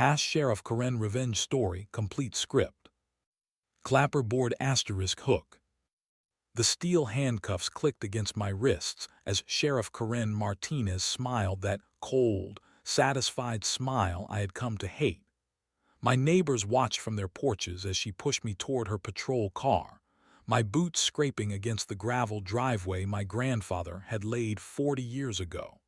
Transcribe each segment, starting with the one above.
Sheriff Karen Revenge Story Complete Script. Clapperboard * hook. The steel handcuffs clicked against my wrists as Sheriff Karen Martinez smiled that cold, satisfied smile I had come to hate. My neighbors watched from their porches as she pushed me toward her patrol car, my boots scraping against the gravel driveway my grandfather had laid 40 years ago.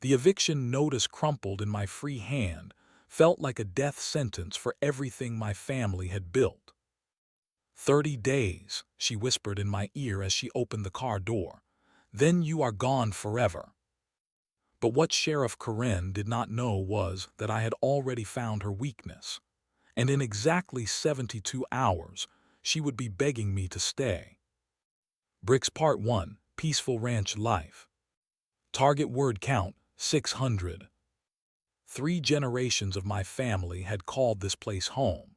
The eviction notice crumpled in my free hand felt like a death sentence for everything my family had built. 30 days, she whispered in my ear as she opened the car door. Then you are gone forever. But what Sheriff Karen did not know was that I had already found her weakness, and in exactly 72 hours, she would be begging me to stay. Bricks Part 1, Peaceful Ranch Life. Target word count, 600. 3 generations of my family had called this place home.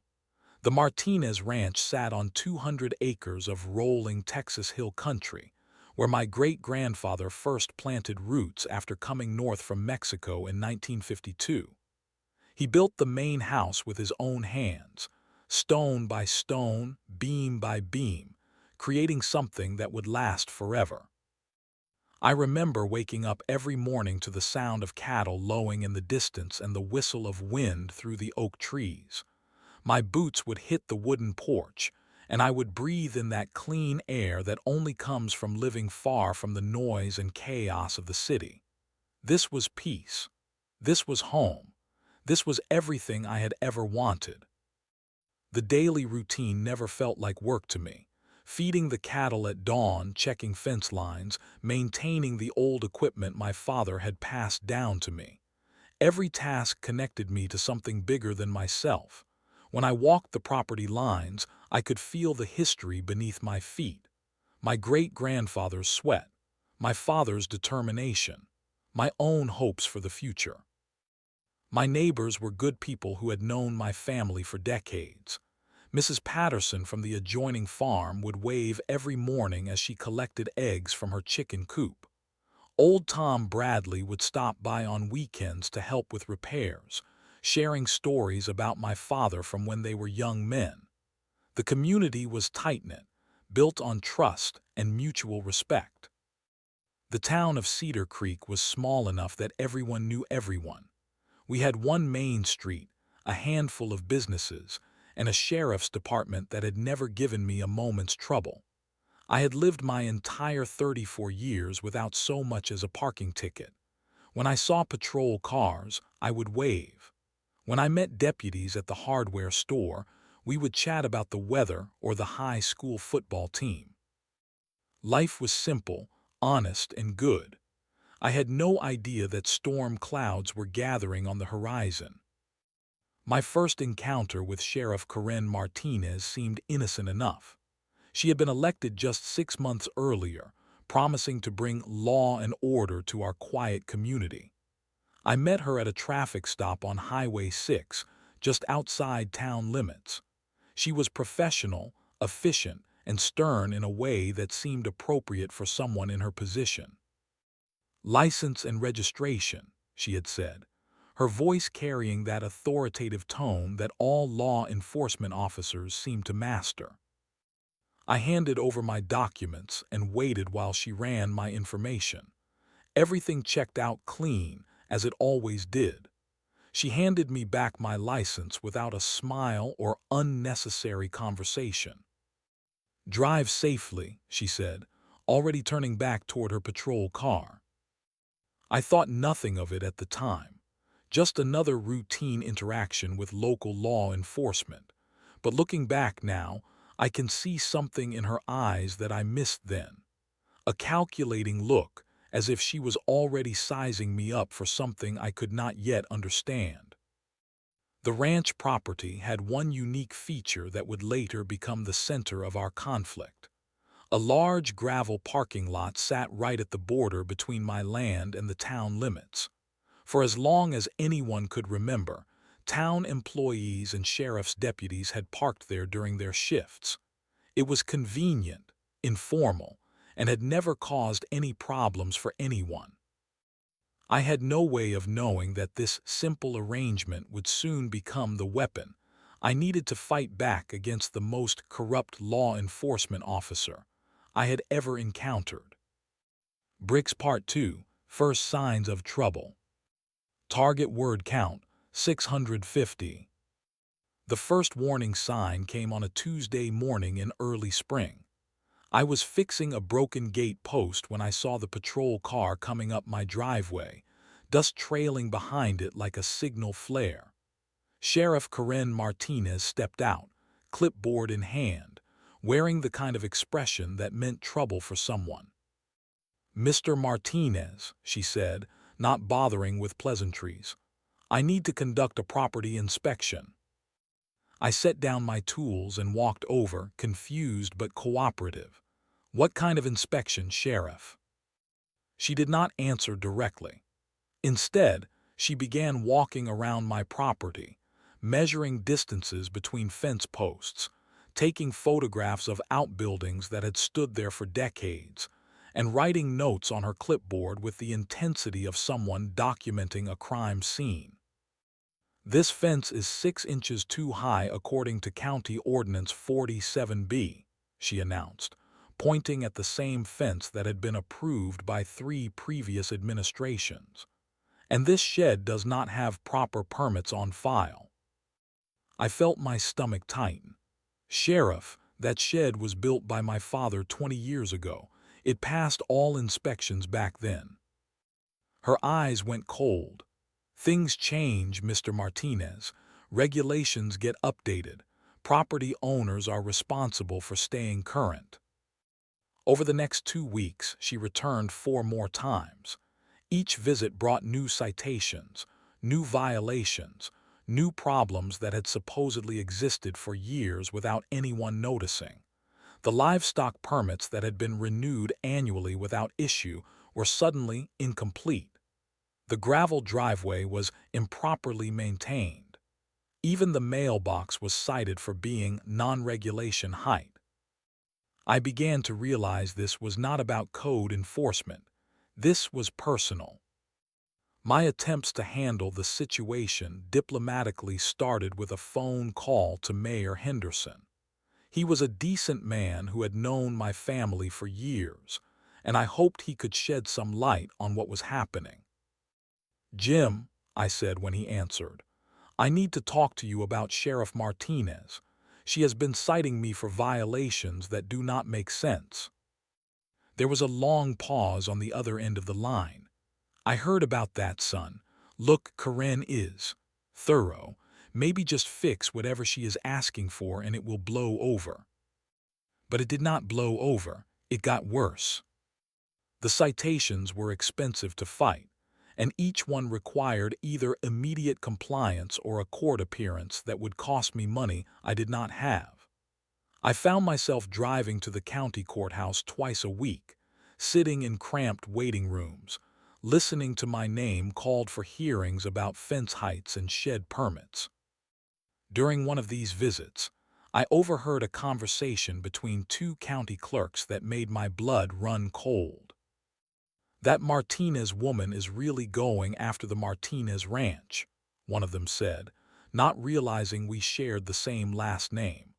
The Martinez Ranch sat on 200 acres of rolling Texas hill country, where my great-grandfather first planted roots after coming north from Mexico in 1952. He built the main house with his own hands, stone by stone, beam by beam, creating something that would last forever. I remember waking up every morning to the sound of cattle lowing in the distance and the whistle of wind through the oak trees. My boots would hit the wooden porch, and I would breathe in that clean air that only comes from living far from the noise and chaos of the city. This was peace. This was home. This was everything I had ever wanted. The daily routine never felt like work to me. Feeding the cattle at dawn, checking fence lines, maintaining the old equipment my father had passed down to me. Every task connected me to something bigger than myself. When I walked the property lines, I could feel the history beneath my feet. My great-grandfather's sweat, my father's determination, my own hopes for the future. My neighbors were good people who had known my family for decades. Mrs. Patterson from the adjoining farm would wave every morning as she collected eggs from her chicken coop. Old Tom Bradley would stop by on weekends to help with repairs, sharing stories about my father from when they were young men. The community was tight-knit, built on trust and mutual respect. The town of Cedar Creek was small enough that everyone knew everyone. We had one main street, a handful of businesses, and a sheriff's department that had never given me a moment's trouble. I had lived my entire 34 years without so much as a parking ticket. When I saw patrol cars, I would wave. When I met deputies at the hardware store, we would chat about the weather or the high school football team. Life was simple, honest, and good. I had no idea that storm clouds were gathering on the horizon. My first encounter with Sheriff Karen Martinez seemed innocent enough. She had been elected just 6 months earlier, promising to bring law and order to our quiet community. I met her at a traffic stop on Highway 6, just outside town limits. She was professional, efficient, and stern in a way that seemed appropriate for someone in her position. "License and registration," she had said, her voice carrying that authoritative tone that all law enforcement officers seem to master. I handed over my documents and waited while she ran my information. Everything checked out clean, as it always did. She handed me back my license without a smile or unnecessary conversation. "Drive safely," she said, already turning back toward her patrol car. I thought nothing of it at the time. Just another routine interaction with local law enforcement. But looking back now, I can see something in her eyes that I missed then. A calculating look, as if she was already sizing me up for something I could not yet understand. The ranch property had one unique feature that would later become the center of our conflict. A large gravel parking lot sat right at the border between my land and the town limits. For as long as anyone could remember, town employees and sheriff's deputies had parked there during their shifts. It was convenient, informal, and had never caused any problems for anyone. I had no way of knowing that this simple arrangement would soon become the weapon I needed to fight back against the most corrupt law enforcement officer I had ever encountered. Bricks Part 2, First Signs of Trouble. Target word count, 650. The first warning sign came on a Tuesday morning in early spring. I was fixing a broken gate post when I saw the patrol car coming up my driveway, dust trailing behind it like a signal flare. Sheriff Karen Martinez stepped out, clipboard in hand, wearing the kind of expression that meant trouble for someone. "Mr. Martinez," she said, not bothering with pleasantries, "I need to conduct a property inspection." I set down my tools and walked over, confused but cooperative. "What kind of inspection, Sheriff?" She did not answer directly. Instead, she began walking around my property, measuring distances between fence posts, taking photographs of outbuildings that had stood there for decades, and writing notes on her clipboard with the intensity of someone documenting a crime scene. "This fence is 6 inches too high according to County Ordinance 47B, she announced, pointing at the same fence that had been approved by 3 previous administrations. "And this shed does not have proper permits on file." I felt my stomach tighten. "Sheriff, that shed was built by my father 20 years ago. It passed all inspections back then." Her eyes went cold. "Things change, Mr. Martinez. Regulations get updated. Property owners are responsible for staying current." Over the next 2 weeks, she returned 4 more times. Each visit brought new citations, new violations, new problems that had supposedly existed for years without anyone noticing. The livestock permits that had been renewed annually without issue were suddenly incomplete. The gravel driveway was improperly maintained. Even the mailbox was cited for being non-regulation height. I began to realize this was not about code enforcement. This was personal. My attempts to handle the situation diplomatically started with a phone call to Mayor Henderson. He was a decent man who had known my family for years, and I hoped he could shed some light on what was happening. "Jim," I said when he answered, "I need to talk to you about Sheriff Martinez. She has been citing me for violations that do not make sense." There was a long pause on the other end of the line. "I heard about that, son. Look, Karen is thorough. Maybe just fix whatever she is asking for and it will blow over." But it did not blow over. It got worse. The citations were expensive to fight, and each one required either immediate compliance or a court appearance that would cost me money I did not have. I found myself driving to the county courthouse twice a week, sitting in cramped waiting rooms, listening to my name called for hearings about fence heights and shed permits. During one of these visits, I overheard a conversation between 2 county clerks that made my blood run cold. "That Martinez woman is really going after the Martinez ranch," one of them said, not realizing we shared the same last name.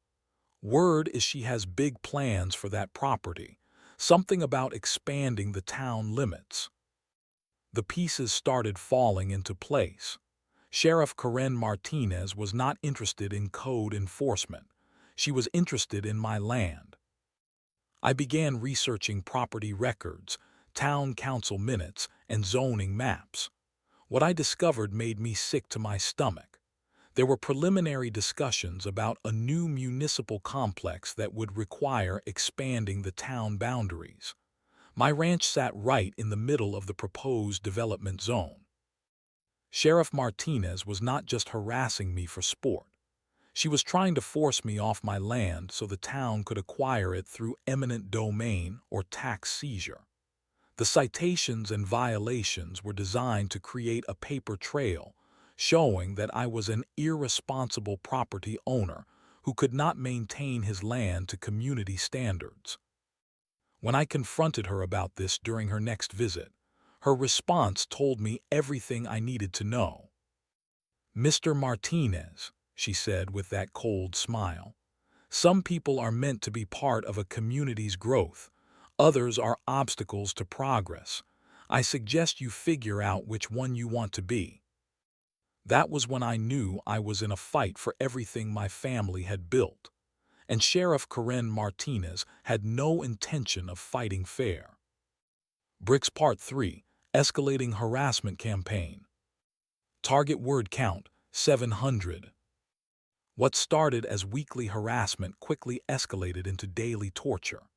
"Word is she has big plans for that property, something about expanding the town limits." The pieces started falling into place. Sheriff Karen Martinez was not interested in code enforcement. She was interested in my land. I began researching property records, town council minutes, and zoning maps. What I discovered made me sick to my stomach. There were preliminary discussions about a new municipal complex that would require expanding the town boundaries. My ranch sat right in the middle of the proposed development zone. Sheriff Martinez was not just harassing me for sport. She was trying to force me off my land so the town could acquire it through eminent domain or tax seizure. The citations and violations were designed to create a paper trail, showing that I was an irresponsible property owner who could not maintain his land to community standards. When I confronted her about this during her next visit, Her response told me everything I needed to know. "Mr. Martinez," she said with that cold smile, "some people are meant to be part of a community's growth. Others are obstacles to progress. I suggest you figure out which one you want to be." That was when I knew I was in a fight for everything my family had built, and Sheriff Karen Martinez had no intention of fighting fair. Bricks Part 3: Escalating Harassment Campaign. Target word count: 700. What started as weekly harassment quickly escalated into daily torture.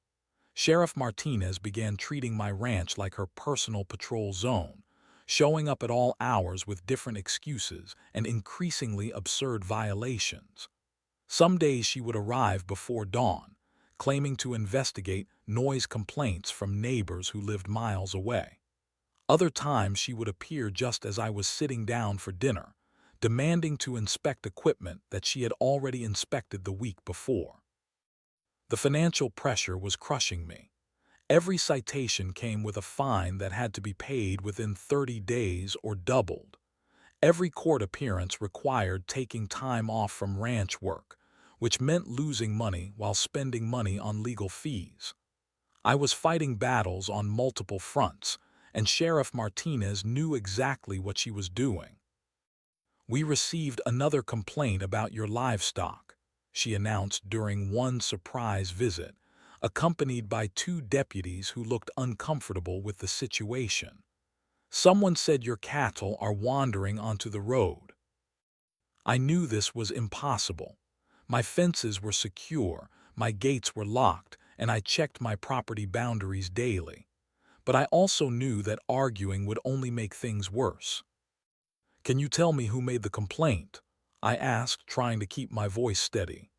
Sheriff Martinez began treating my ranch like her personal patrol zone, showing up at all hours with different excuses and increasingly absurd violations. Some days she would arrive before dawn, claiming to investigate noise complaints from neighbors who lived miles away. Other times she would appear just as I was sitting down for dinner, demanding to inspect equipment that she had already inspected the week before. The financial pressure was crushing me. Every citation came with a fine that had to be paid within 30 days or doubled. Every court appearance required taking time off from ranch work, which meant losing money while spending money on legal fees. I was fighting battles on multiple fronts, and Sheriff Martinez knew exactly what she was doing. "We received another complaint about your livestock," she announced during one surprise visit, accompanied by two deputies who looked uncomfortable with the situation. "Someone said your cattle are wandering onto the road." I knew this was impossible. My fences were secure, my gates were locked, and I checked my property boundaries daily. But I also knew that arguing would only make things worse. "Can you tell me who made the complaint?" I asked, trying to keep my voice steady.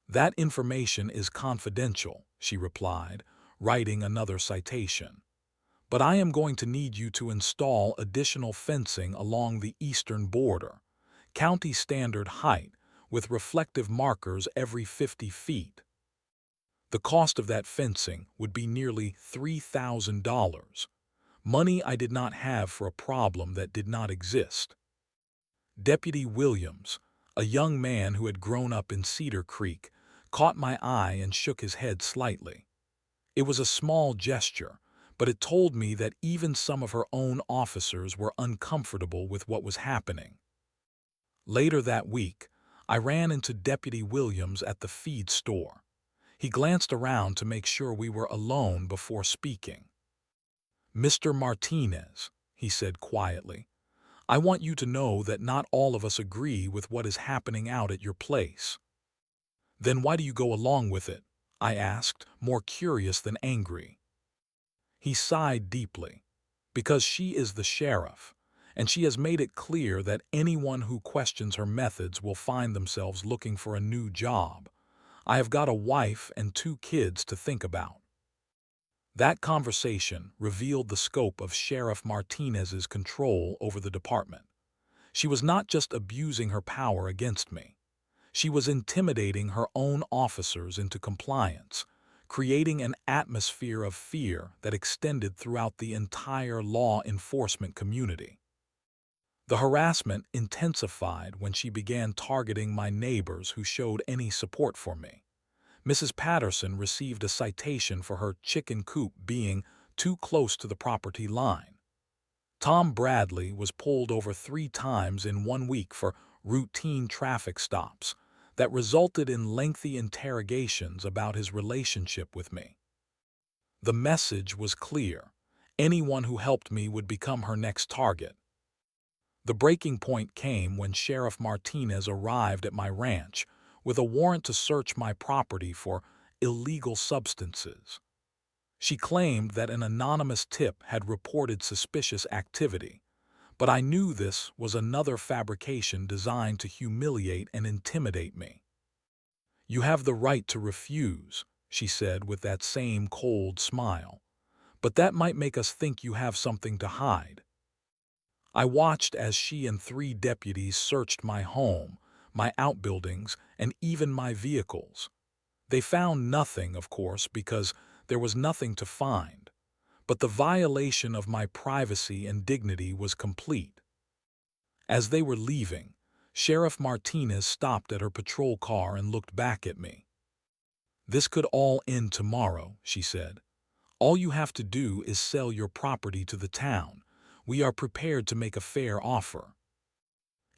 "That information is confidential," she replied, writing another citation. "But I am going to need you to install additional fencing along the eastern border, county standard height, with reflective markers every 50 feet. The cost of that fencing would be nearly $3,000, money I did not have for a problem that did not exist." Deputy Williams, a young man who had grown up in Cedar Creek, caught my eye and shook his head slightly. It was a small gesture, but it told me that even some of her own officers were uncomfortable with what was happening. Later that week, I ran into Deputy Williams at the feed store. He glanced around to make sure we were alone before speaking. "Mr. Martinez," he said quietly, "I want you to know that not all of us agree with what is happening out at your place." "Then why do you go along with it?" I asked, more curious than angry. He sighed deeply. "Because she is the sheriff, and she has made it clear that anyone who questions her methods will find themselves looking for a new job. I have got a wife and 2 kids to think about." That conversation revealed the scope of Sheriff Martinez's control over the department. She was not just abusing her power against me. She was intimidating her own officers into compliance, creating an atmosphere of fear that extended throughout the entire law enforcement community. The harassment intensified when she began targeting my neighbors who showed any support for me. Mrs. Patterson received a citation for her chicken coop being too close to the property line. Tom Bradley was pulled over 3 times in 1 week for routine traffic stops that resulted in lengthy interrogations about his relationship with me. The message was clear: anyone who helped me would become her next target. The breaking point came when Sheriff Martinez arrived at my ranch with a warrant to search my property for illegal substances. She claimed that an anonymous tip had reported suspicious activity, but I knew this was another fabrication designed to humiliate and intimidate me. "You have the right to refuse," she said with that same cold smile, "but that might make us think you have something to hide." I watched as she and 3 deputies searched my home, my outbuildings, and even my vehicles. They found nothing, of course, because there was nothing to find. but the violation of my privacy and dignity was complete. As they were leaving, Sheriff Martinez stopped at her patrol car and looked back at me. "This could all end tomorrow," she said. "All you have to do is sell your property to the town. We are prepared to make a fair offer."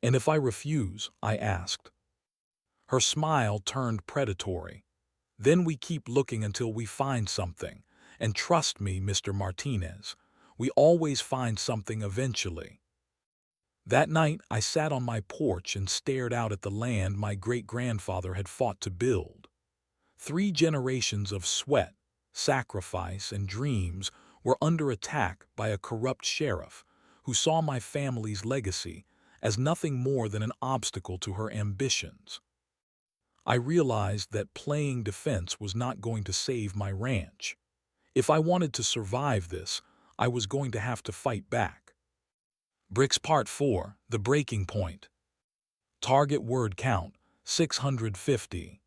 "And if I refuse?" I asked. Her smile turned predatory. "Then we keep looking until we find something. And trust me, Mr. Martinez, we always find something eventually." That night, I sat on my porch and stared out at the land my great-grandfather had fought to build. 3 generations of sweat, sacrifice, and dreams were under attack by a corrupt sheriff who saw my family's legacy as nothing more than an obstacle to her ambitions. I realized that playing defense was not going to save my ranch. If I wanted to survive this, I was going to have to fight back. Bricks Part 4, The Breaking Point. Target word count, 650.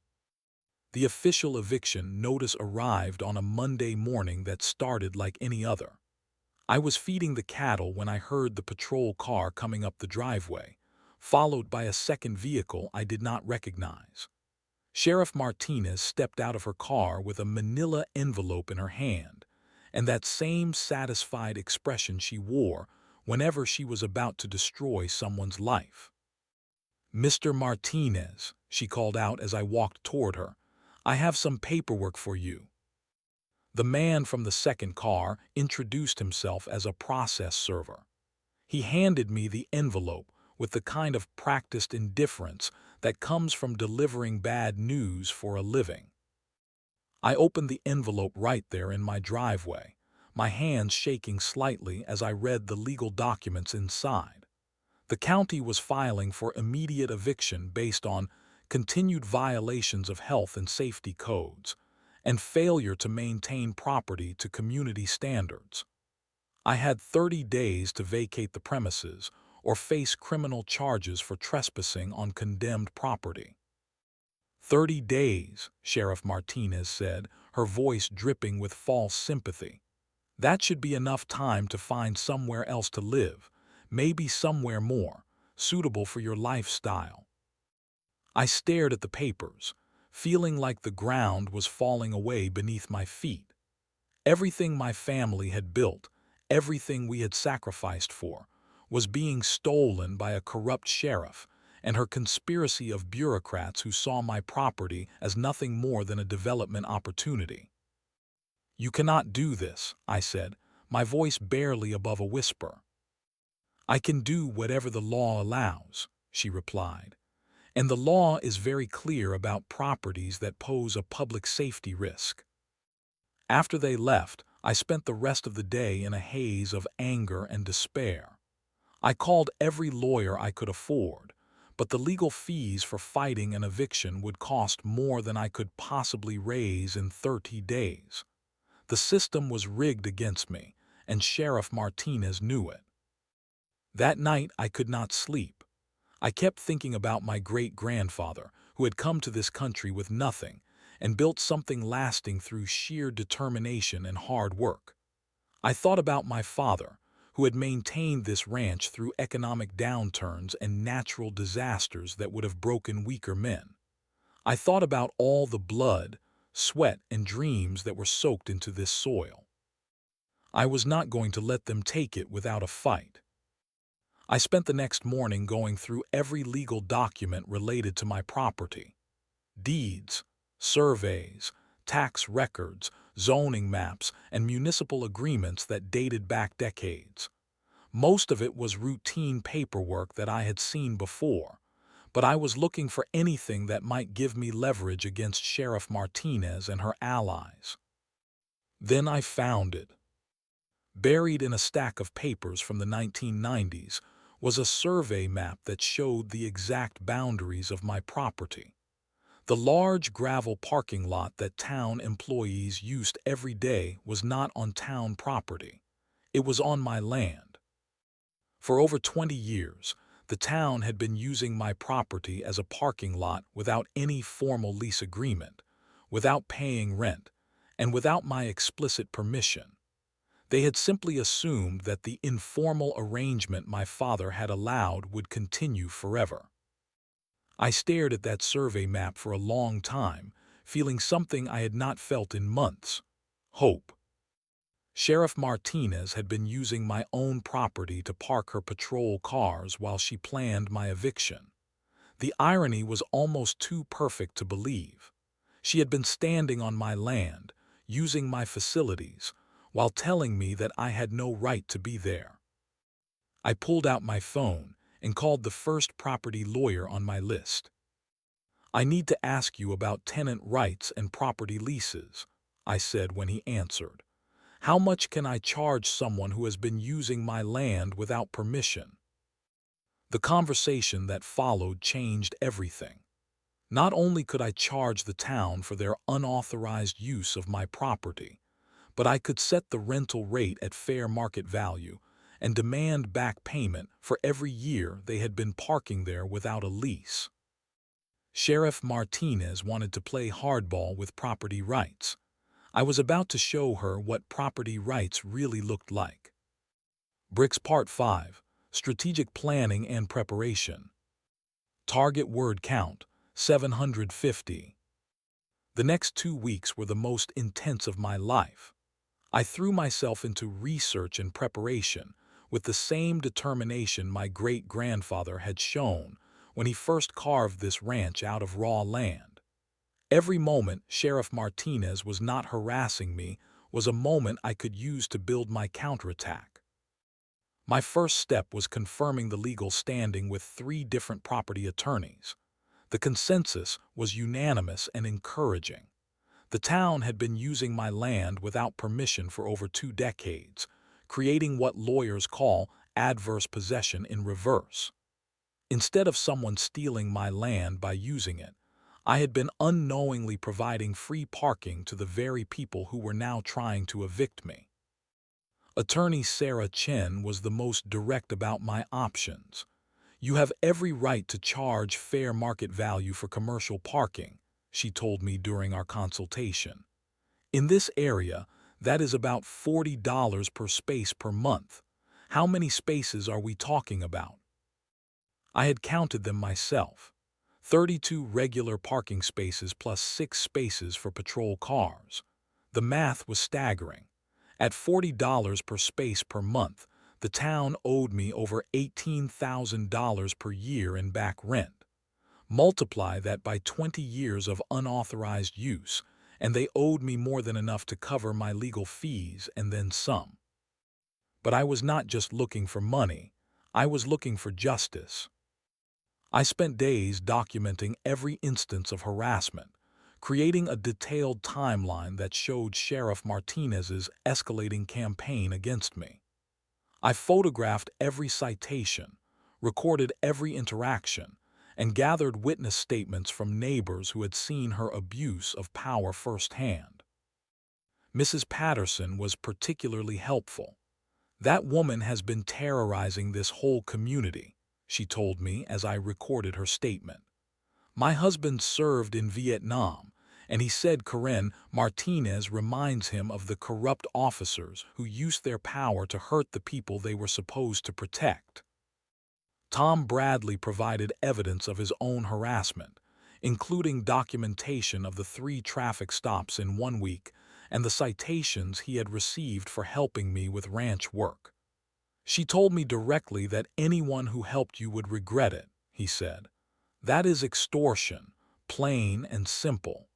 The official eviction notice arrived on a Monday morning that started like any other. I was feeding the cattle when I heard the patrol car coming up the driveway, followed by a second vehicle I did not recognize. Sheriff Martinez stepped out of her car with a manila envelope in her hand, and that same satisfied expression she wore whenever she was about to destroy someone's life. "Mr. Martinez," she called out as I walked toward her, "I have some paperwork for you." The man from the second car introduced himself as a process server. He handed me the envelope with the kind of practiced indifference that comes from delivering bad news for a living. I opened the envelope right there in my driveway, my hands shaking slightly as I read the legal documents inside. The county was filing for immediate eviction based on continued violations of health and safety codes and failure to maintain property to community standards. I had 30 days to vacate the premises or face criminal charges for trespassing on condemned property. 30 days, Sheriff Martinez said, her voice dripping with false sympathy. That should be enough time to find somewhere else to live, maybe somewhere more suitable for your lifestyle. I stared at the papers, feeling like the ground was falling away beneath my feet. Everything my family had built, everything we had sacrificed for, was being stolen by a corrupt sheriff and her conspiracy of bureaucrats who saw my property as nothing more than a development opportunity. "You cannot do this," I said, my voice barely above a whisper. "I can do whatever the law allows," she replied. "And the law is very clear about properties that pose a public safety risk." After they left, I spent the rest of the day in a haze of anger and despair. I called every lawyer I could afford, but the legal fees for fighting an eviction would cost more than I could possibly raise in 30 days. The system was rigged against me, and Sheriff Martinez knew it. That night I could not sleep. I kept thinking about my great-grandfather, who had come to this country with nothing and built something lasting through sheer determination and hard work. I thought about my father, who had maintained this ranch through economic downturns and natural disasters that would have broken weaker men. I thought about all the blood, sweat, and dreams that were soaked into this soil. I was not going to let them take it without a fight. I spent the next morning going through every legal document related to my property. Deeds, surveys, tax records, zoning maps, and municipal agreements that dated back decades. Most of it was routine paperwork that I had seen before, but I was looking for anything that might give me leverage against Sheriff Martinez and her allies. Then I found it. Buried in a stack of papers from the 1990s was a survey map that showed the exact boundaries of my property. The large gravel parking lot that town employees used every day was not on town property. It was on my land. For over 20 years, the town had been using my property as a parking lot without any formal lease agreement, without paying rent, and without my explicit permission. They had simply assumed that the informal arrangement my father had allowed would continue forever. I stared at that survey map for a long time, feeling something I had not felt in months: hope. Sheriff Martinez had been using my own property to park her patrol cars while she planned my eviction. The irony was almost too perfect to believe. She had been standing on my land, using my facilities, while telling me that I had no right to be there. I pulled out my phone and called the first property lawyer on my list. "I need to ask you about tenant rights and property leases," I said when he answered. "How much can I charge someone who has been using my land without permission?" The conversation that followed changed everything. Not only could I charge the town for their unauthorized use of my property, but I could set the rental rate at fair market value and demand back payment for every year they had been parking there without a lease. Sheriff Martinez wanted to play hardball with property rights. I was about to show her what property rights really looked like. Bricks Part 5: Strategic Planning and Preparation. Target word count: 750. The next 2 weeks were the most intense of my life. I threw myself into research and preparation with the same determination my great-grandfather had shown when he first carved this ranch out of raw land. Every moment Sheriff Martinez was not harassing me was a moment I could use to build my counterattack. My first step was confirming the legal standing with 3 different property attorneys. The consensus was unanimous and encouraging. The town had been using my land without permission for over 2 decades, creating what lawyers call adverse possession in reverse. Instead of someone stealing my land by using it, I had been unknowingly providing free parking to the very people who were now trying to evict me. Attorney Sarah Chen was the most direct about my options. "You have every right to charge fair market value for commercial parking," she told me during our consultation. "In this area, that is about $40 per space per month. How many spaces are we talking about?" I had counted them myself. 32 regular parking spaces plus 6 spaces for patrol cars. The math was staggering. At $40 per space per month, the town owed me over $18,000 per year in back rent. Multiply that by 20 years of unauthorized use, and they owed me more than enough to cover my legal fees and then some. But I was not just looking for money, I was looking for justice. I spent days documenting every instance of harassment, creating a detailed timeline that showed Sheriff Martinez's escalating campaign against me. I photographed every citation, recorded every interaction, and gathered witness statements from neighbors who had seen her abuse of power firsthand. Mrs. Patterson was particularly helpful. "That woman has been terrorizing this whole community," she told me as I recorded her statement. "My husband served in Vietnam, and he said Karen Martinez reminds him of the corrupt officers who used their power to hurt the people they were supposed to protect." Tom Bradley provided evidence of his own harassment, including documentation of the 3 traffic stops in 1 week and the citations he had received for helping me with ranch work. "She told me directly that anyone who helped you would regret it," he said. "That is extortion, plain and simple."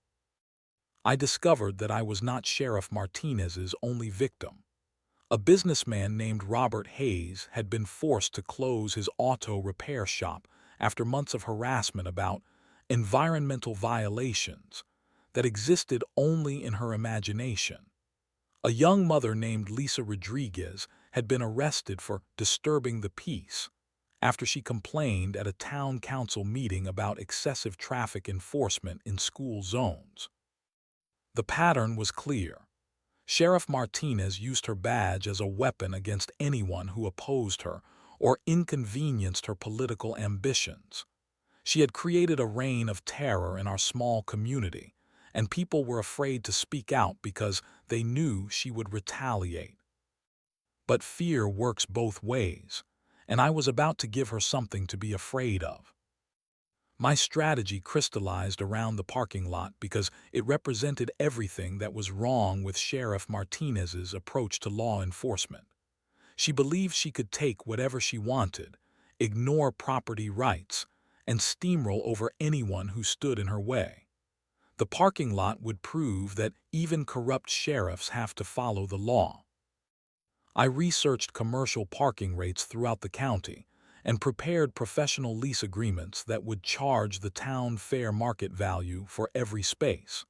I discovered that I was not Sheriff Martinez's only victim. A businessman named Robert Hayes had been forced to close his auto repair shop after months of harassment about environmental violations that existed only in her imagination. A young mother named Lisa Rodriguez had been arrested for disturbing the peace after she complained at a town council meeting about excessive traffic enforcement in school zones. The pattern was clear. Sheriff Martinez used her badge as a weapon against anyone who opposed her or inconvenienced her political ambitions. She had created a reign of terror in our small community, and people were afraid to speak out because they knew she would retaliate. But fear works both ways, and I was about to give her something to be afraid of. My strategy crystallized around the parking lot because it represented everything that was wrong with Sheriff Martinez's approach to law enforcement. She believed she could take whatever she wanted, ignore property rights, and steamroll over anyone who stood in her way. The parking lot would prove that even corrupt sheriffs have to follow the law. I researched commercial parking rates throughout the county and prepared professional lease agreements that would charge the town fair market value for every space.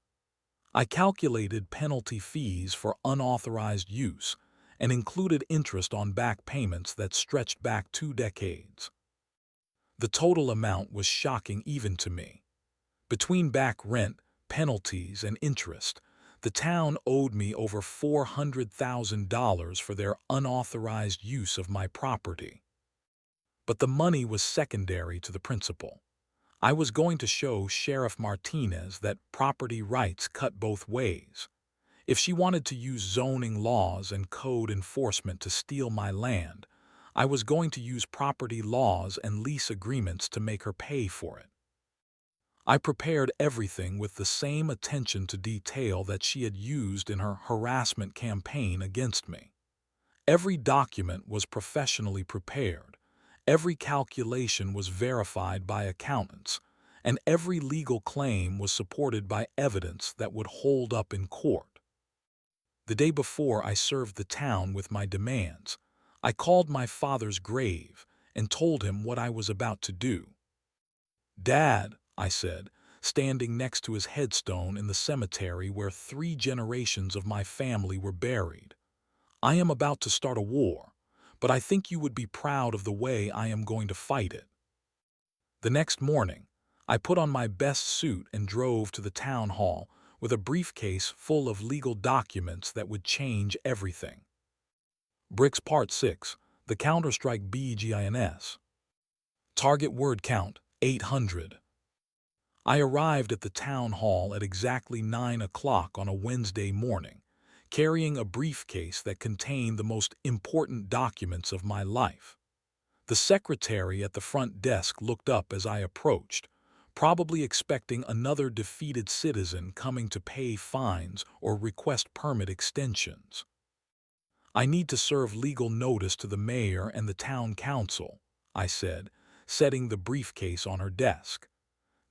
I calculated penalty fees for unauthorized use and included interest on back payments that stretched back 2 decades. The total amount was shocking even to me. Between back rent, penalties, and interest, the town owed me over $400,000 for their unauthorized use of my property. But the money was secondary to the principle. I was going to show Sheriff Martinez that property rights cut both ways. If she wanted to use zoning laws and code enforcement to steal my land, I was going to use property laws and lease agreements to make her pay for it. I prepared everything with the same attention to detail that she had used in her harassment campaign against me. Every document was professionally prepared, every calculation was verified by accountants, and every legal claim was supported by evidence that would hold up in court. The day before I served the town with my demands, I called my father's grave and told him what I was about to do. "Dad," I said, standing next to his headstone in the cemetery where 3 generations of my family were buried, "I am about to start a war, but I think you would be proud of the way I am going to fight it." The next morning, I put on my best suit and drove to the town hall with a briefcase full of legal documents that would change everything. Bricks Part 6, the Counter-Strike BGINS. Target word count, 800. I arrived at the town hall at exactly 9 o'clock on a Wednesday morning, carrying a briefcase that contained the most important documents of my life. The secretary at the front desk looked up as I approached, probably expecting another defeated citizen coming to pay fines or request permit extensions. "I need to serve legal notice to the mayor and the town council," I said, setting the briefcase on her desk.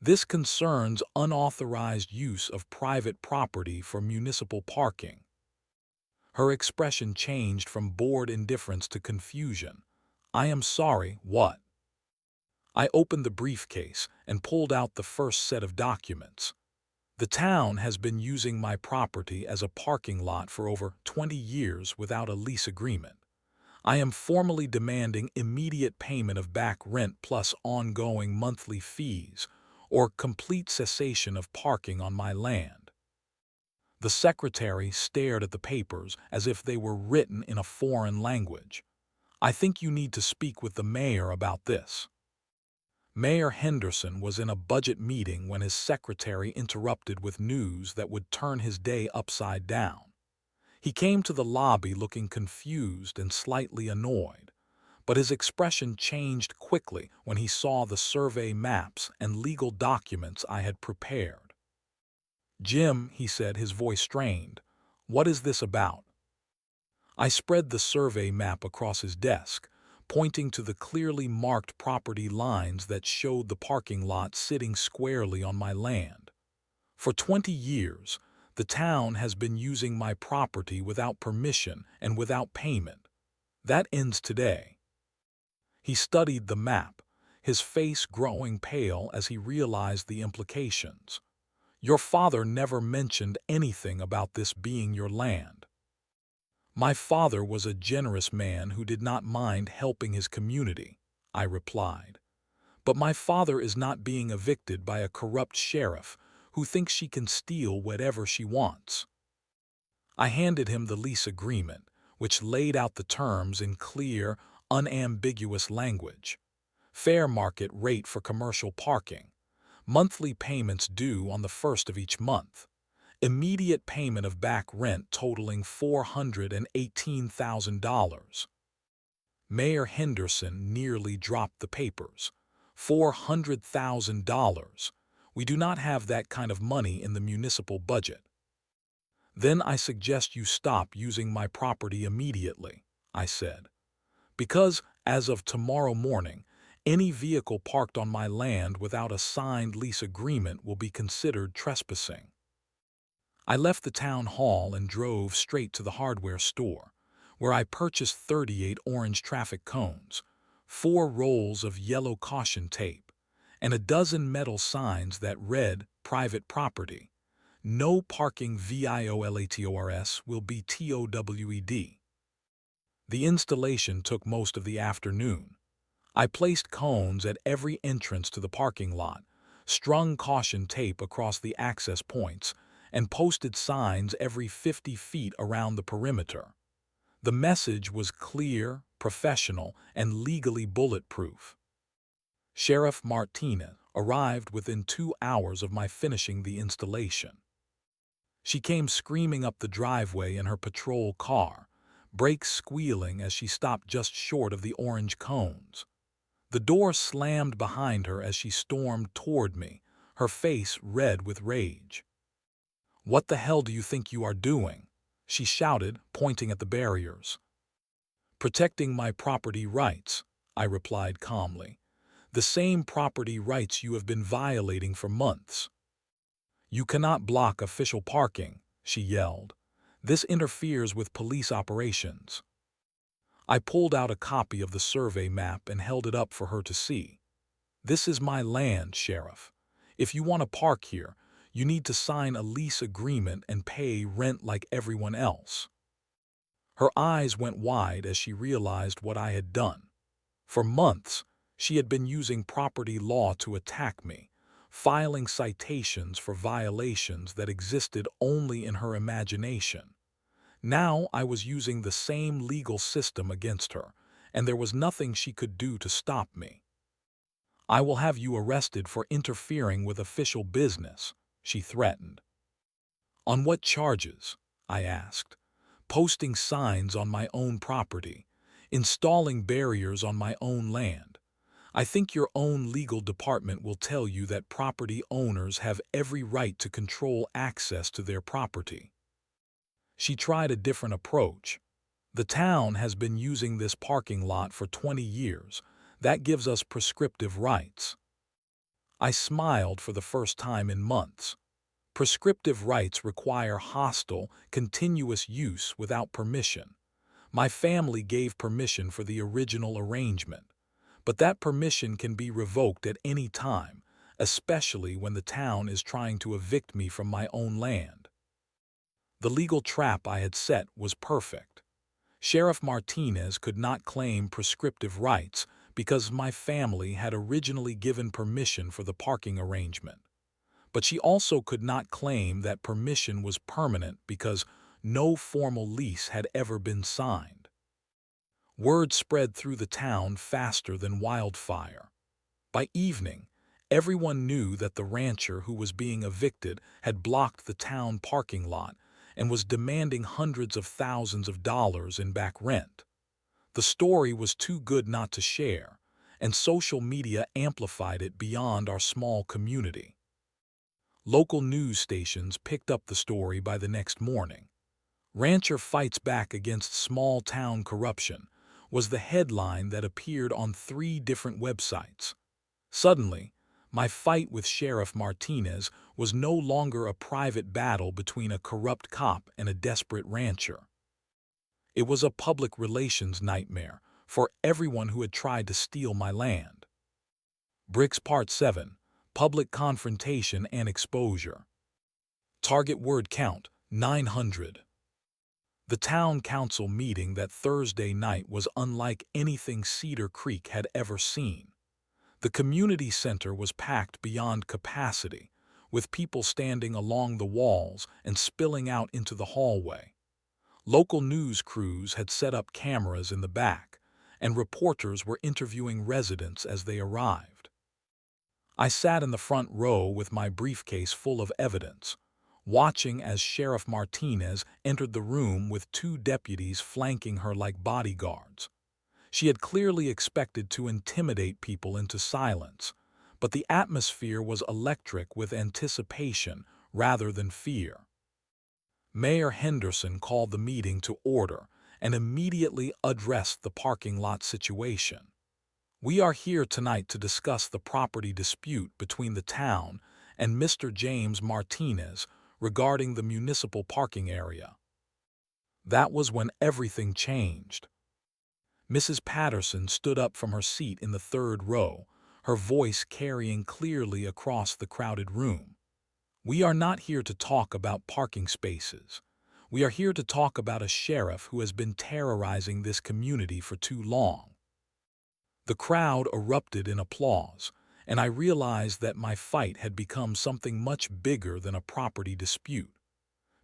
"This concerns unauthorized use of private property for municipal parking." Her expression changed from bored indifference to confusion. "I am sorry, what?" I opened the briefcase and pulled out the first set of documents. "The town has been using my property as a parking lot for over 20 years without a lease agreement. I am formally demanding immediate payment of back rent plus ongoing monthly fees, or complete cessation of parking on my land." The secretary stared at the papers as if they were written in a foreign language. "I think you need to speak with the mayor about this." Mayor Henderson was in a budget meeting when his secretary interrupted with news that would turn his day upside down. He came to the lobby looking confused and slightly annoyed, but his expression changed quickly when he saw the survey maps and legal documents I had prepared. "Jim," he said, his voice strained, "what is this about?" I spread the survey map across his desk, pointing to the clearly marked property lines that showed the parking lot sitting squarely on my land. "For 20 years, the town has been using my property without permission and without payment. That ends today." He studied the map, his face growing pale as he realized the implications. "Your father never mentioned anything about this being your land." "My father was a generous man who did not mind helping his community," I replied. "But my father is not being evicted by a corrupt sheriff who thinks she can steal whatever she wants." I handed him the lease agreement, which laid out the terms in clear, unambiguous language. Fair market rate for commercial parking. Monthly payments due on the first of each month. Immediate payment of back rent totaling $418,000. Mayor Henderson nearly dropped the papers. $400,000. We do not have that kind of money in the municipal budget. Then I suggest you stop using my property immediately, I said. Because, as of tomorrow morning, any vehicle parked on my land without a signed lease agreement will be considered trespassing. I left the town hall and drove straight to the hardware store, where I purchased 38 orange traffic cones, 4 rolls of yellow caution tape, and a dozen metal signs that read "Private Property. No parking VIOLATORS will be TOWED." The installation took most of the afternoon. I placed cones at every entrance to the parking lot, strung caution tape across the access points, and posted signs every 50 feet around the perimeter. The message was clear, professional, and legally bulletproof. Sheriff Martinez arrived within 2 hours of my finishing the installation. She came screaming up the driveway in her patrol car, brakes squealing as she stopped just short of the orange cones. The door slammed behind her as she stormed toward me, her face red with rage. "What the hell do you think you are doing?" she shouted, pointing at the barriers. "Protecting my property rights," I replied calmly. "The same property rights you have been violating for months." "You cannot block official parking," she yelled. "This interferes with police operations." I pulled out a copy of the survey map and held it up for her to see. "This is my land, Sheriff. If you want to park here, you need to sign a lease agreement and pay rent like everyone else." Her eyes went wide as she realized what I had done. For months, she had been using property law to attack me, filing citations for violations that existed only in her imagination. Now I was using the same legal system against her, and there was nothing she could do to stop me. "I will have you arrested for interfering with official business," she threatened. "On what charges?" I asked. "Posting signs on my own property, installing barriers on my own land. I think your own legal department will tell you that property owners have every right to control access to their property." She tried a different approach. "The town has been using this parking lot for 20 years. That gives us prescriptive rights." I smiled for the first time in months. Prescriptive rights require hostile, continuous use without permission. My family gave permission for the original arrangement, but that permission can be revoked at any time, especially when the town is trying to evict me from my own land. The legal trap I had set was perfect. Sheriff Martinez could not claim prescriptive rights because my family had originally given permission for the parking arrangement. But she also could not claim that permission was permanent because no formal lease had ever been signed. Word spread through the town faster than wildfire. By evening, everyone knew that the rancher who was being evicted had blocked the town parking lot and was demanding hundreds of thousands of dollars in back rent. The story was too good not to share, and social media amplified it beyond our small community. Local news stations picked up the story by the next morning. "Rancher fights back against small-town corruption" was the headline that appeared on 3 different websites. Suddenly, my fight with Sheriff Martinez was no longer a private battle between a corrupt cop and a desperate rancher. It was a public relations nightmare for everyone who had tried to steal my land. Bricks Part 7. Public Confrontation and Exposure. Target word count, 900. The town council meeting that Thursday night was unlike anything Cedar Creek had ever seen. The community center was packed beyond capacity, with people standing along the walls and spilling out into the hallway. Local news crews had set up cameras in the back, and reporters were interviewing residents as they arrived. I sat in the front row with my briefcase full of evidence, watching as Sheriff Martinez entered the room with two deputies flanking her like bodyguards. She had clearly expected to intimidate people into silence, but the atmosphere was electric with anticipation rather than fear. Mayor Henderson called the meeting to order and immediately addressed the parking lot situation. "We are here tonight to discuss the property dispute between the town and Mr. James Martinez regarding the municipal parking area." That was when everything changed. Mrs. Patterson stood up from her seat in the third row, her voice carrying clearly across the crowded room. "We are not here to talk about parking spaces. We are here to talk about a sheriff who has been terrorizing this community for too long." The crowd erupted in applause, and I realized that my fight had become something much bigger than a property dispute.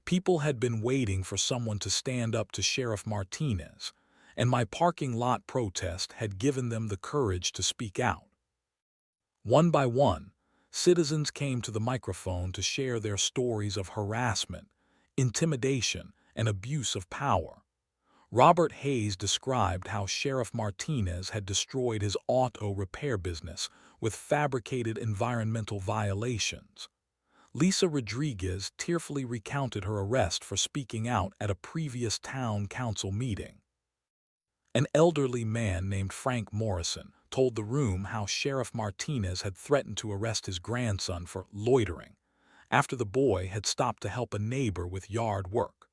People had been waiting for someone to stand up to Sheriff Martinez, and my parking lot protest had given them the courage to speak out. One by one, citizens came to the microphone to share their stories of harassment, intimidation, and abuse of power. Robert Hayes described how Sheriff Martinez had destroyed his auto repair business with fabricated environmental violations. Lisa Rodriguez tearfully recounted her arrest for speaking out at a previous town council meeting. An elderly man named Frank Morrison told the room how Sheriff Martinez had threatened to arrest his grandson for loitering after the boy had stopped to help a neighbor with yard work.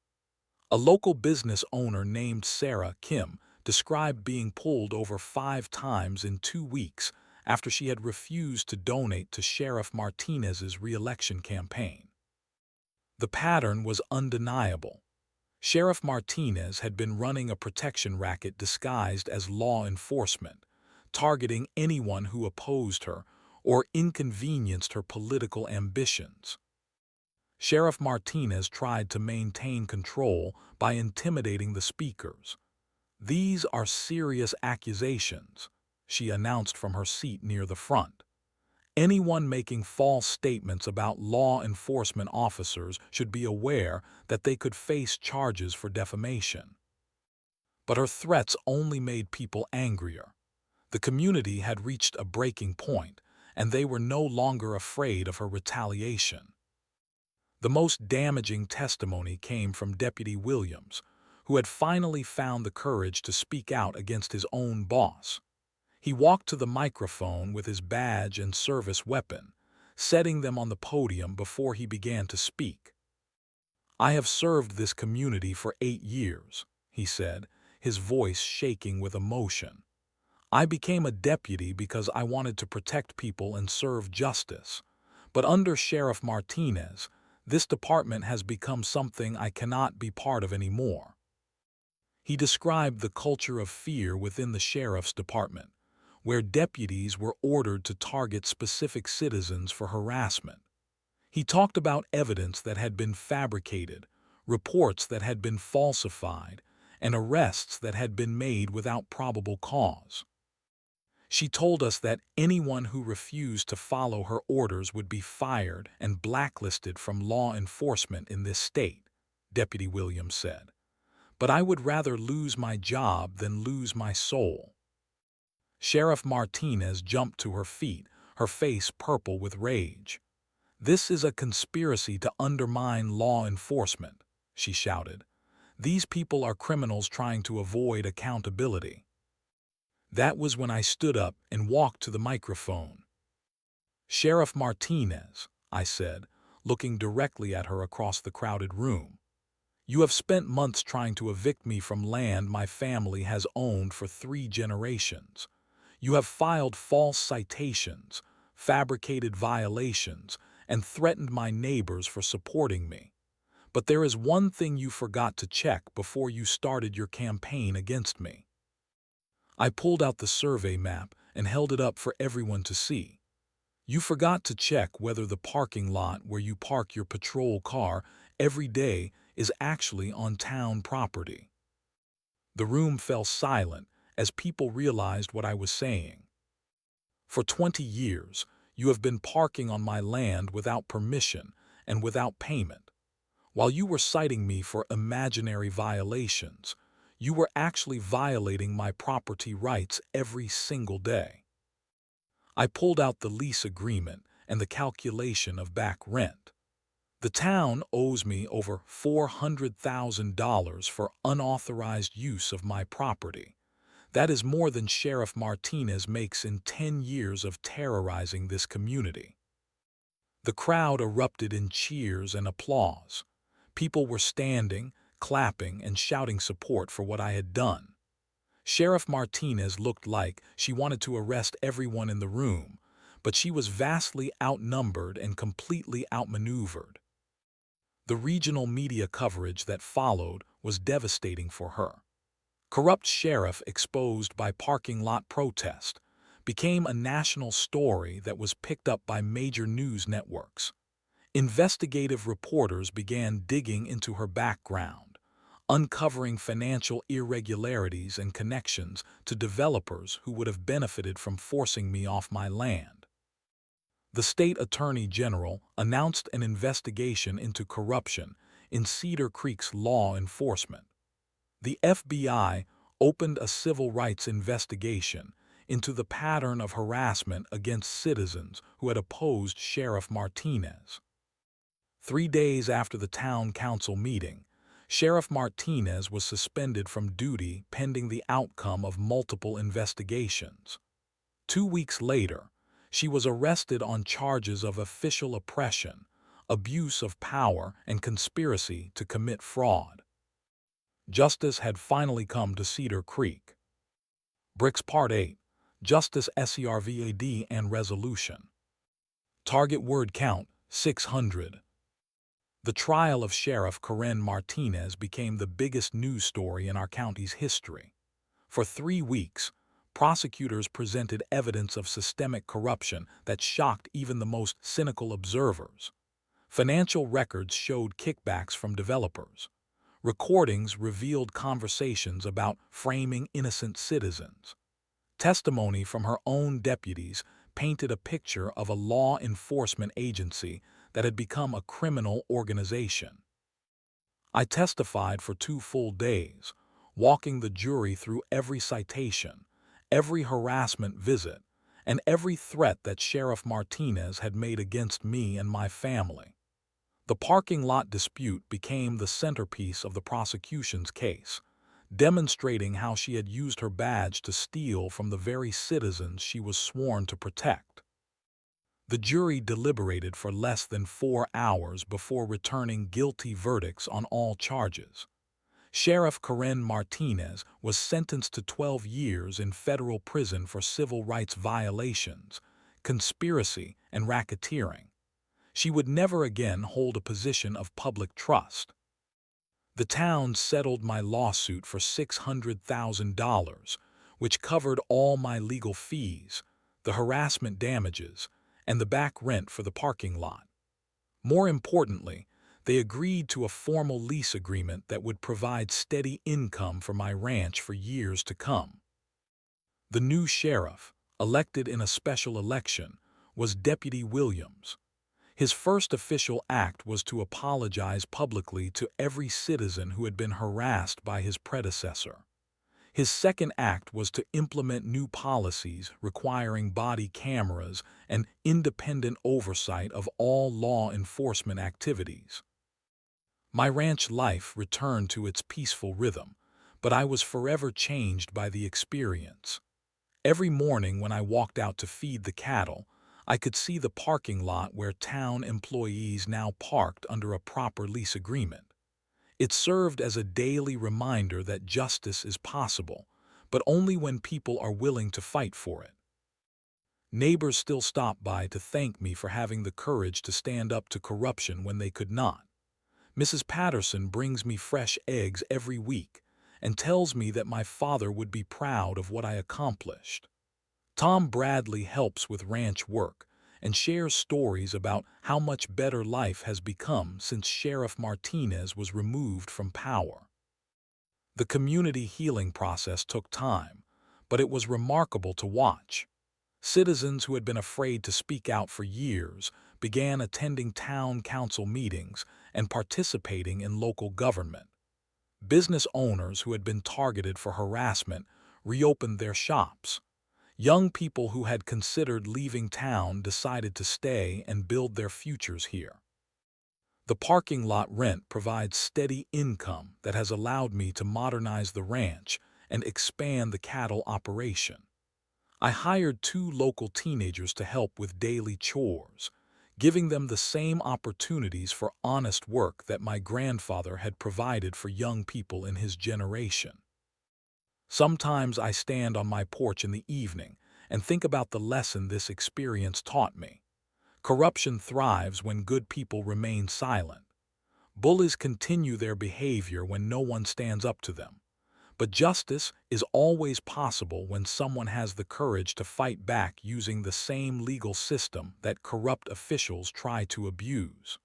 A local business owner named Sarah Kim described being pulled over 5 times in 2 weeks after she had refused to donate to Sheriff Martinez's re-election campaign. The pattern was undeniable. Sheriff Martinez had been running a protection racket disguised as law enforcement, targeting anyone who opposed her or inconvenienced her political ambitions. Sheriff Martinez tried to maintain control by intimidating the speakers. "These are serious accusations," she announced from her seat near the front. "Anyone making false statements about law enforcement officers should be aware that they could face charges for defamation." But her threats only made people angrier. The community had reached a breaking point, and they were no longer afraid of her retaliation. The most damaging testimony came from Deputy Williams, who had finally found the courage to speak out against his own boss. He walked to the microphone with his badge and service weapon, setting them on the podium before he began to speak. "I have served this community for 8 years, he said, his voice shaking with emotion. "I became a deputy because I wanted to protect people and serve justice. But under Sheriff Martinez, this department has become something I cannot be part of anymore." He described the culture of fear within the sheriff's department, where deputies were ordered to target specific citizens for harassment. He talked about evidence that had been fabricated, reports that had been falsified, and arrests that had been made without probable cause. She told us that anyone who refused to follow her orders would be fired and blacklisted from law enforcement in this state, Deputy Williams said. "But I would rather lose my job than lose my soul." Sheriff Martinez jumped to her feet, her face purple with rage. "This is a conspiracy to undermine law enforcement," she shouted. "These people are criminals trying to avoid accountability." That was when I stood up and walked to the microphone. "Sheriff Martinez," I said, looking directly at her across the crowded room, "you have spent months trying to evict me from land my family has owned for 3 generations. You have filed false citations, fabricated violations, and threatened my neighbors for supporting me. But there is one thing you forgot to check before you started your campaign against me." I pulled out the survey map and held it up for everyone to see. "You forgot to check whether the parking lot where you park your patrol car every day is actually on town property." The room fell silent as people realized what I was saying. "For 20 years, you have been parking on my land without permission and without payment. While you were citing me for imaginary violations, you were actually violating my property rights every single day. I pulled out the lease agreement and the calculation of back rent. The town owes me over $400,000 for unauthorized use of my property. That is more than Sheriff Martinez makes in 10 years of terrorizing this community. The crowd erupted in cheers and applause. People were standing, clapping, and shouting support for what I had done. Sheriff Martinez looked like she wanted to arrest everyone in the room, but she was vastly outnumbered and completely outmaneuvered. The regional media coverage that followed was devastating for her. Corrupt sheriff exposed by parking lot protest became a national story that was picked up by major news networks. Investigative reporters began digging into her background, uncovering financial irregularities and connections to developers who would have benefited from forcing me off my land. The state attorney general announced an investigation into corruption in Cedar Creek's law enforcement. The FBI opened a civil rights investigation into the pattern of harassment against citizens who had opposed Sheriff Martinez. 3 days after the town council meeting, Sheriff Martinez was suspended from duty pending the outcome of multiple investigations. 2 weeks later, she was arrested on charges of official oppression, abuse of power, and conspiracy to commit fraud. Justice had finally come to Cedar Creek. Bricks Part 8, Justice SERVAD and Resolution. Target word count, 600. The trial of Sheriff Karen Martinez became the biggest news story in our county's history. For 3 weeks, prosecutors presented evidence of systemic corruption that shocked even the most cynical observers. Financial records showed kickbacks from developers. Recordings revealed conversations about framing innocent citizens. Testimony from her own deputies painted a picture of a law enforcement agency that had become a criminal organization. I testified for 2 full days, walking the jury through every citation, every harassment visit, and every threat that Sheriff Martinez had made against me and my family. The parking lot dispute became the centerpiece of the prosecution's case, demonstrating how she had used her badge to steal from the very citizens she was sworn to protect. The jury deliberated for less than 4 hours before returning guilty verdicts on all charges. Sheriff Karen Martinez was sentenced to 12 years in federal prison for civil rights violations, conspiracy, and racketeering. She would never again hold a position of public trust. The town settled my lawsuit for $600,000, which covered all my legal fees, the harassment damages, and the back rent for the parking lot. More importantly, they agreed to a formal lease agreement that would provide steady income for my ranch for years to come. The new sheriff, elected in a special election, was Deputy Williams. His first official act was to apologize publicly to every citizen who had been harassed by his predecessor. His second act was to implement new policies requiring body cameras and independent oversight of all law enforcement activities. My ranch life returned to its peaceful rhythm, but I was forever changed by the experience. Every morning when I walked out to feed the cattle, I could see the parking lot where town employees now parked under a proper lease agreement. It served as a daily reminder that justice is possible, but only when people are willing to fight for it. Neighbors still stop by to thank me for having the courage to stand up to corruption when they could not. Mrs. Patterson brings me fresh eggs every week and tells me that my father would be proud of what I accomplished. Tom Bradley helps with ranch work and shares stories about how much better life has become since Sheriff Martinez was removed from power. The community healing process took time, but it was remarkable to watch. Citizens who had been afraid to speak out for years began attending town council meetings and participating in local government. Business owners who had been targeted for harassment reopened their shops. Young people who had considered leaving town decided to stay and build their futures here. The parking lot rent provides steady income that has allowed me to modernize the ranch and expand the cattle operation. I hired 2 local teenagers to help with daily chores, giving them the same opportunities for honest work that my grandfather had provided for young people in his generation. Sometimes I stand on my porch in the evening and think about the lesson this experience taught me. Corruption thrives when good people remain silent. Bullies continue their behavior when no one stands up to them. But justice is always possible when someone has the courage to fight back using the same legal system that corrupt officials try to abuse.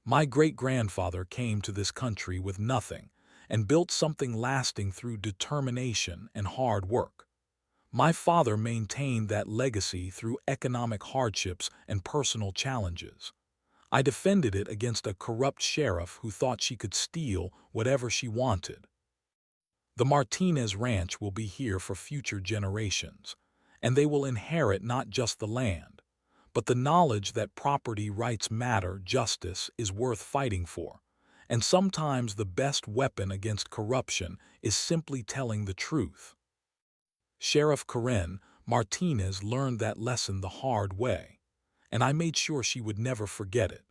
My great-grandfather came to this country with nothing and built something lasting through determination and hard work. My father maintained that legacy through economic hardships and personal challenges. I defended it against a corrupt sheriff who thought she could steal whatever she wanted. The Martinez Ranch will be here for future generations, and they will inherit not just the land, but the knowledge that property rights matter. Justice is worth fighting for, and sometimes the best weapon against corruption is simply telling the truth. Sheriff Karen Martinez learned that lesson the hard way, and I made sure she would never forget it.